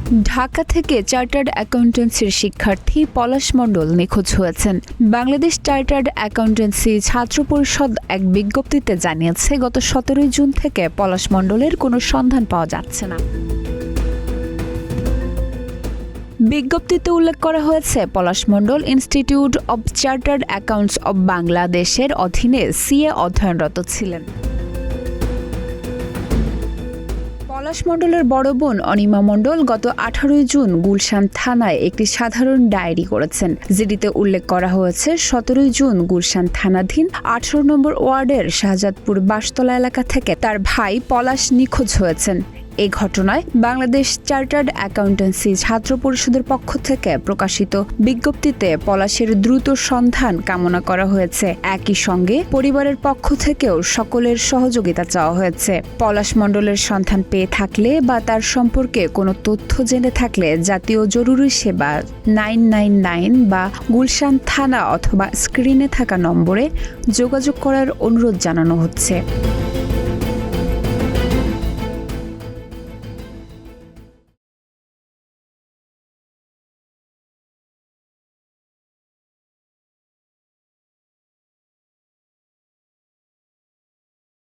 ঢাকা থেকে চার্টার্ড অ্যাকাউন্টেন্সির শিক্ষার্থী পলাশ মণ্ডল নিখোঁজ হয়েছেন। বাংলাদেশ চার্টার্ড অ্যাকাউন্টেন্সি ছাত্র পরিষদ এক বিজ্ঞপ্তিতে জানিয়েছে, গত 17 জুন থেকে পলাশ মণ্ডলের কোনো সন্ধান পাওয়া যাচ্ছে না। বিজ্ঞপ্তিতে উল্লেখ করা হয়েছে, Palash Mondal institute of chartered accountants of বাংলাদেশের অধীনে সিএ অধ্যয়নরত ছিলেন। পলাশ মণ্ডলের বড় বোন অনিমা মণ্ডল গত 18 জুন গুলশান থানায় একটি সাধারণ ডায়েরি করেছেন, যেটিতে উল্লেখ করা হয়েছে 17 জুন গুলশান থানাধীন 18 নম্বর ওয়ার্ডের শাহজাদপুর বাসতলা এলাকা থেকে তার ভাই পলাশ নিখোঁজ হয়েছেন। এই ঘটনায় বাংলাদেশ চার্টার্ড অ্যাকাউন্টেন্সি ছাত্র পরিষদের পক্ষ থেকে প্রকাশিত বিজ্ঞপ্তিতে পলাশের দ্রুত সন্ধান কামনা করা হয়েছে। একই সঙ্গে পরিবারের পক্ষ থেকেও সকলের সহযোগিতা চাওয়া হয়েছে। পলাশ মণ্ডলের সন্ধান পেয়ে থাকলে বা তার সম্পর্কে কোনো তথ্য জেনে থাকলে জাতীয় জরুরি সেবা 999 বা গুলশান থানা অথবা স্ক্রিনে থাকা নম্বরে যোগাযোগ করার অনুরোধ জানানো হচ্ছে।